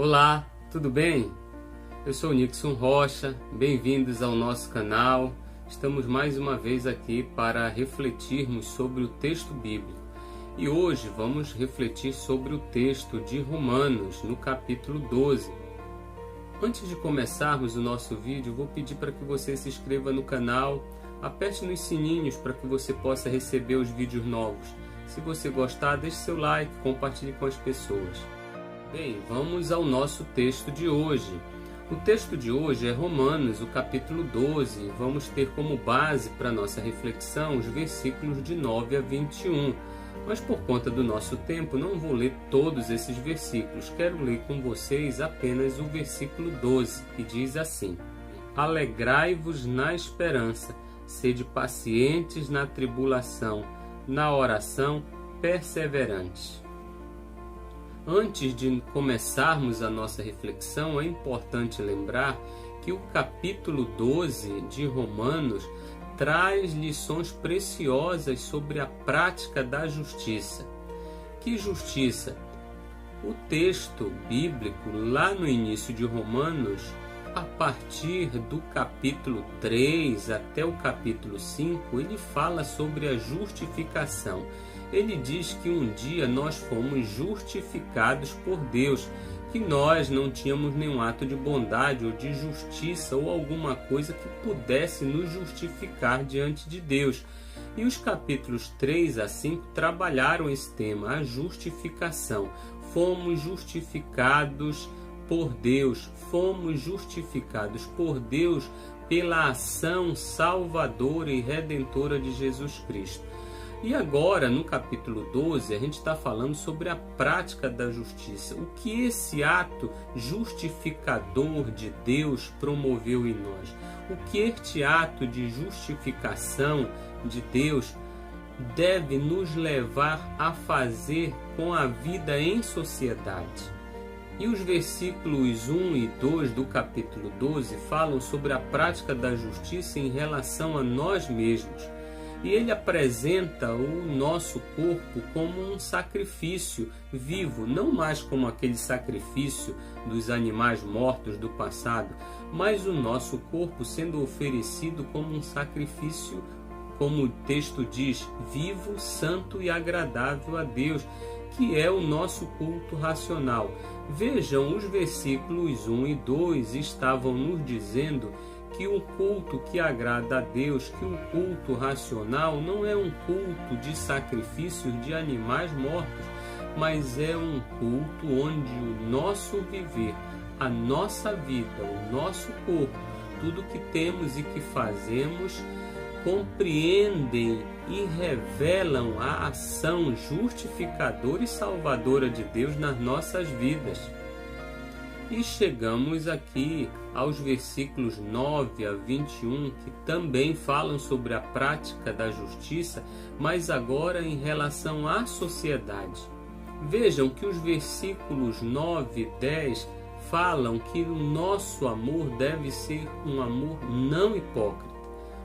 Olá, tudo bem? Eu sou o Nixon Rocha, bem-vindos ao nosso canal. Estamos mais uma vez aqui para refletirmos sobre o texto bíblico. E hoje vamos refletir sobre o texto de Romanos, no capítulo 12. Antes de começarmos o nosso vídeo, vou pedir para que você se inscreva no canal, aperte nos sininhos para que você possa receber os vídeos novos. Se você gostar, deixe seu like, compartilhe com as pessoas. Bem, vamos ao nosso texto de hoje. O texto de hoje é Romanos, o capítulo 12. Vamos ter como base para nossa reflexão os versículos de 9 a 21. Mas por conta do nosso tempo, não vou ler todos esses versículos. Quero ler com vocês apenas o versículo 12, que diz assim: Alegrai-vos na esperança, sede pacientes na tribulação, na oração perseverantes. Antes de começarmos a nossa reflexão, é importante lembrar que o capítulo 12 de Romanos traz lições preciosas sobre a prática da justiça. Que justiça? O texto bíblico, lá no início de Romanos, a partir do capítulo 3 até o capítulo 5, ele fala sobre a justificação. Ele diz que um dia nós fomos justificados por Deus, que nós não tínhamos nenhum ato de bondade ou de justiça ou alguma coisa que pudesse nos justificar diante de Deus. E os capítulos 3 a 5 trabalharam esse tema, a justificação. Fomos justificados por Deus, fomos justificados por Deus pela ação salvadora e redentora de Jesus Cristo. E agora, no capítulo 12, a gente está falando sobre a prática da justiça. O que esse ato justificador de Deus promoveu em nós? O que este ato de justificação de Deus deve nos levar a fazer com a vida em sociedade? E os versículos 1 e 2 do capítulo 12 falam sobre a prática da justiça em relação a nós mesmos. E ele apresenta o nosso corpo como um sacrifício vivo, não mais como aquele sacrifício dos animais mortos do passado, mas o nosso corpo sendo oferecido como um sacrifício, como o texto diz, vivo, santo e agradável a Deus, que é o nosso culto racional. Vejam, os versículos 1 e 2 estavam nos dizendo que o culto que agrada a Deus, que o culto racional não é um culto de sacrifícios de animais mortos, mas é um culto onde o nosso viver, a nossa vida, o nosso corpo, tudo que temos e que fazemos, compreendem e revelam a ação justificadora e salvadora de Deus nas nossas vidas. E chegamos aqui aos versículos 9 a 21, que também falam sobre a prática da justiça, mas agora em relação à sociedade. Vejam que os versículos 9 e 10 falam que o nosso amor deve ser um amor não hipócrita,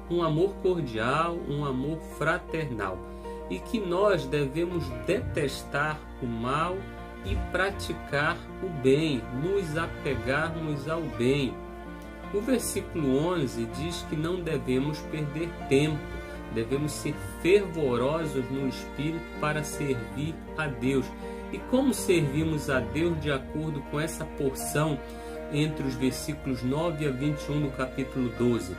um amor cordial, um amor fraternal, e que nós devemos detestar o mal e praticar o bem, nos apegarmos ao bem. O versículo 11 diz que não devemos perder tempo, devemos ser fervorosos no Espírito para servir a Deus. E como servimos a Deus de acordo com essa porção entre os versículos 9 a 21 do capítulo 12?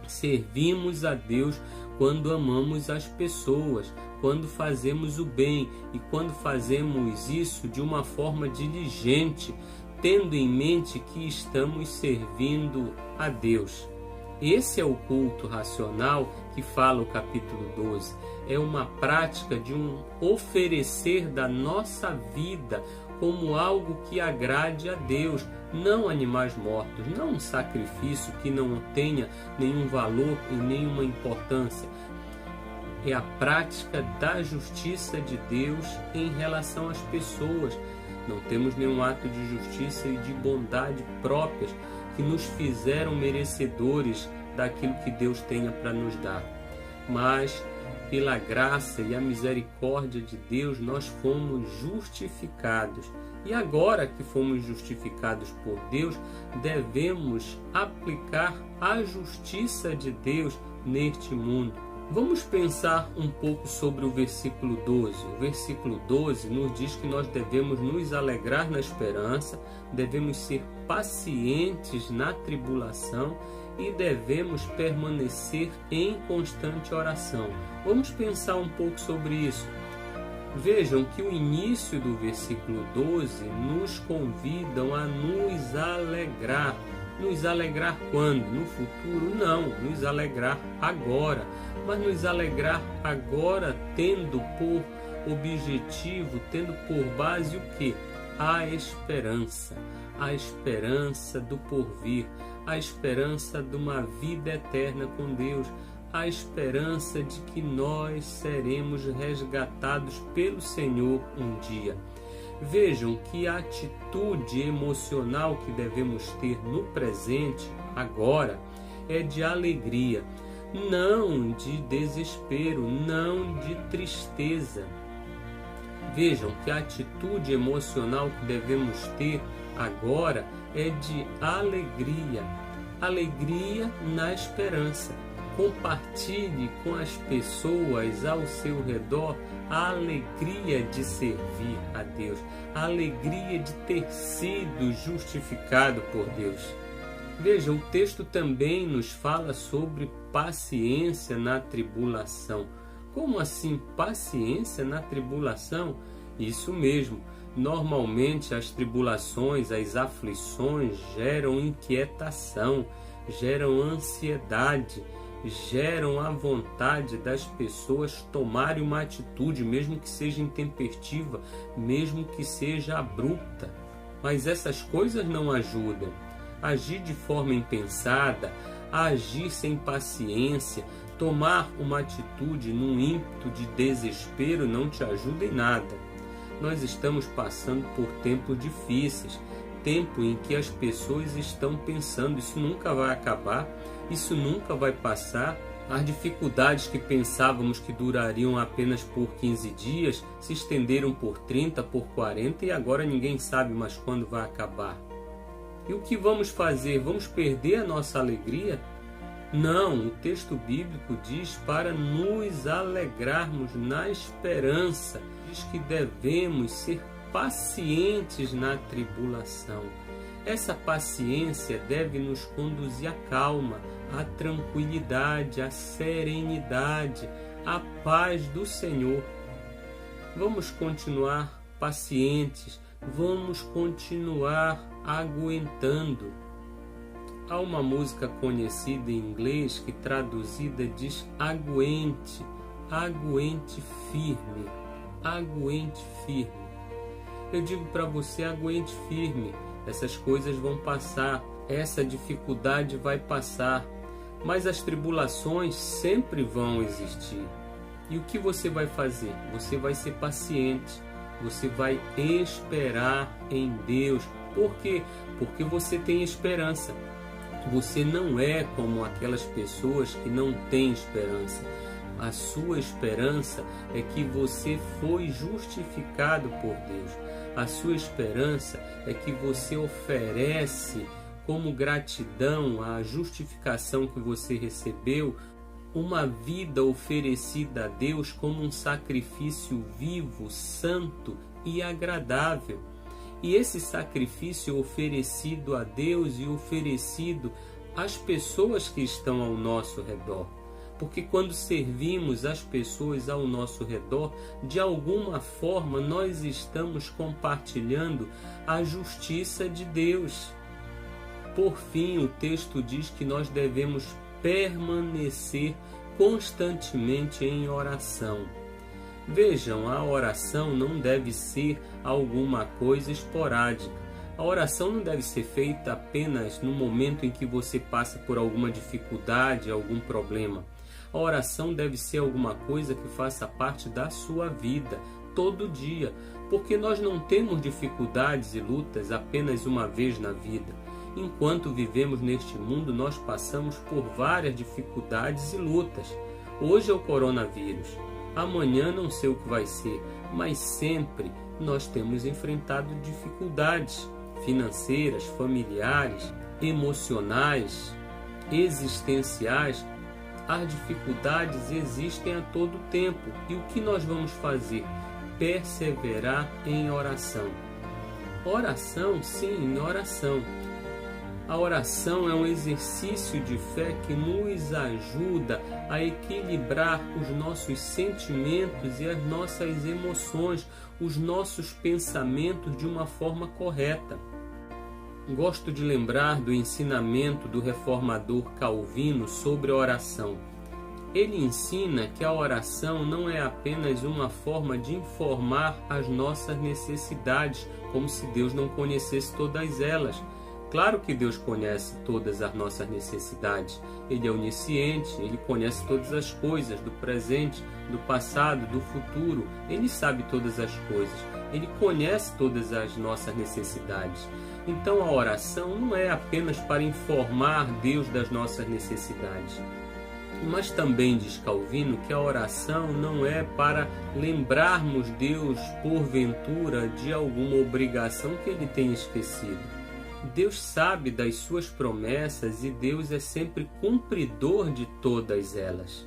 Servimos a Deus quando amamos as pessoas, quando fazemos o bem e quando fazemos isso de uma forma diligente, tendo em mente que estamos servindo a Deus. Esse é o culto racional que fala o capítulo 12. É uma prática de um oferecer da nossa vida como algo que agrade a Deus, não animais mortos, não um sacrifício que não tenha nenhum valor e nenhuma importância. É a prática da justiça de Deus em relação às pessoas. Não temos nenhum ato de justiça e de bondade próprias que nos fizeram merecedores daquilo que Deus tenha para nos dar. Mas, pela graça e a misericórdia de Deus, nós fomos justificados. E agora que fomos justificados por Deus, devemos aplicar a justiça de Deus neste mundo. Vamos pensar um pouco sobre o versículo 12. O versículo 12 nos diz que nós devemos nos alegrar na esperança, devemos ser pacientes na tribulação e devemos permanecer em constante oração. Vamos pensar um pouco sobre isso. Vejam que o início do versículo 12 nos convidam a nos alegrar. Nos alegrar quando? No futuro? Não, nos alegrar agora. Mas nos alegrar agora tendo por objetivo, tendo por base o quê? A esperança do porvir, a esperança de uma vida eterna com Deus, a esperança de que nós seremos resgatados pelo Senhor um dia. Vejam que a atitude emocional que devemos ter no presente, agora, é de alegria, não de desespero, não de tristeza. Vejam que a atitude emocional que devemos ter agora é de alegria, alegria na esperança. Compartilhe com as pessoas ao seu redor a alegria de servir a Deus, a alegria de ter sido justificado por Deus. Veja, o texto também nos fala sobre paciência na tribulação. Como assim paciência na tribulação? Isso mesmo. Normalmente as tribulações, as aflições geram inquietação, geram ansiedade, geram a vontade das pessoas tomarem uma atitude, mesmo que seja intempestiva, mesmo que seja abrupta. Mas essas coisas não ajudam. Agir de forma impensada, agir sem paciência, tomar uma atitude num ímpeto de desespero não te ajuda em nada. Nós estamos passando por tempos difíceis, tempo em que as pessoas estão pensando, isso nunca vai acabar, isso nunca vai passar. As dificuldades que pensávamos que durariam apenas por 15 dias se estenderam por 30, por 40 e agora ninguém sabe mais quando vai acabar. E o que vamos fazer? Vamos perder a nossa alegria? Não, o texto bíblico diz para nos alegrarmos na esperança. Diz que devemos ser pacientes na tribulação. Essa paciência deve nos conduzir à calma, à tranquilidade, à serenidade, à paz do Senhor. Vamos continuar pacientes, vamos continuar aguentando. Há uma música conhecida em inglês que traduzida diz aguente, aguente firme, aguente firme. Eu digo para você, aguente firme, essas coisas vão passar, essa dificuldade vai passar, mas as tribulações sempre vão existir. E o que você vai fazer? Você vai ser paciente, você vai esperar em Deus. Por quê? Porque você tem esperança. Você não é como aquelas pessoas que não têm esperança. A sua esperança é que você foi justificado por Deus. A sua esperança é que você oferece como gratidão à justificação que você recebeu, uma vida oferecida a Deus como um sacrifício vivo, santo e agradável. E esse sacrifício oferecido a Deus e oferecido às pessoas que estão ao nosso redor. Porque quando servimos as pessoas ao nosso redor, de alguma forma nós estamos compartilhando a justiça de Deus. Por fim, o texto diz que nós devemos permanecer constantemente em oração. Vejam, a oração não deve ser alguma coisa esporádica. A oração não deve ser feita apenas no momento em que você passa por alguma dificuldade, algum problema. A oração deve ser alguma coisa que faça parte da sua vida, todo dia, porque nós não temos dificuldades e lutas apenas uma vez na vida. Enquanto vivemos neste mundo, nós passamos por várias dificuldades e lutas. Hoje é o coronavírus, amanhã não sei o que vai ser, mas sempre nós temos enfrentado dificuldades financeiras, familiares, emocionais, existenciais. As dificuldades existem a todo tempo. E o que nós vamos fazer? Perseverar em oração. Oração, sim, oração. A oração é um exercício de fé que nos ajuda a equilibrar os nossos sentimentos e as nossas emoções, os nossos pensamentos de uma forma correta. Gosto de lembrar do ensinamento do reformador Calvino sobre a oração. Ele ensina que a oração não é apenas uma forma de informar as nossas necessidades, como se Deus não conhecesse todas elas. Claro que Deus conhece todas as nossas necessidades. Ele é onisciente, Ele conhece todas as coisas, do presente, do passado, do futuro. Ele sabe todas as coisas. Ele conhece todas as nossas necessidades. Então a oração não é apenas para informar Deus das nossas necessidades. Mas também diz Calvino que a oração não é para lembrarmos Deus, porventura, de alguma obrigação que Ele tenha esquecido. Deus sabe das suas promessas e Deus é sempre cumpridor de todas elas.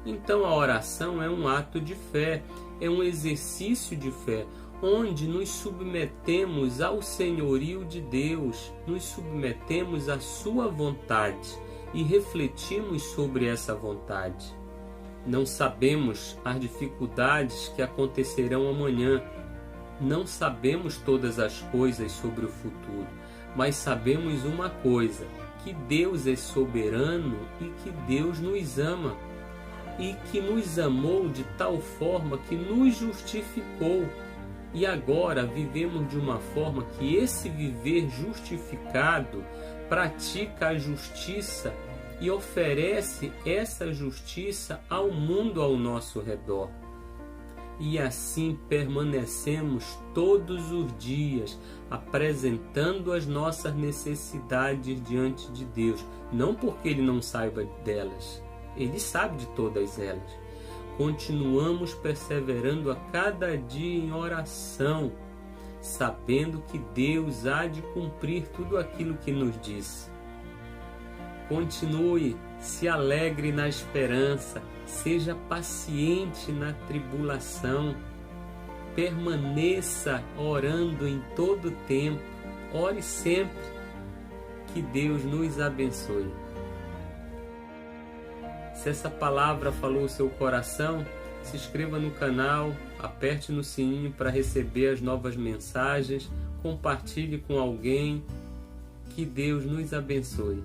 Então a oração é um ato de fé, é um exercício de fé, onde nos submetemos ao senhorio de Deus, nos submetemos à sua vontade e refletimos sobre essa vontade. Não sabemos as dificuldades que acontecerão amanhã, não sabemos todas as coisas sobre o futuro, mas sabemos uma coisa, que Deus é soberano e que Deus nos ama, e que nos amou de tal forma que nos justificou. E agora vivemos de uma forma que esse viver justificado pratica a justiça e oferece essa justiça ao mundo ao nosso redor. E assim permanecemos todos os dias apresentando as nossas necessidades diante de Deus, não porque Ele não saiba delas, Ele sabe de todas elas. Continuamos perseverando a cada dia em oração, sabendo que Deus há de cumprir tudo aquilo que nos disse. Continue, se alegre na esperança, seja paciente na tribulação, permaneça orando em todo tempo, ore sempre, que Deus nos abençoe. Se essa palavra falou o seu coração, se inscreva no canal, aperte no sininho para receber as novas mensagens, compartilhe com alguém. Que Deus nos abençoe.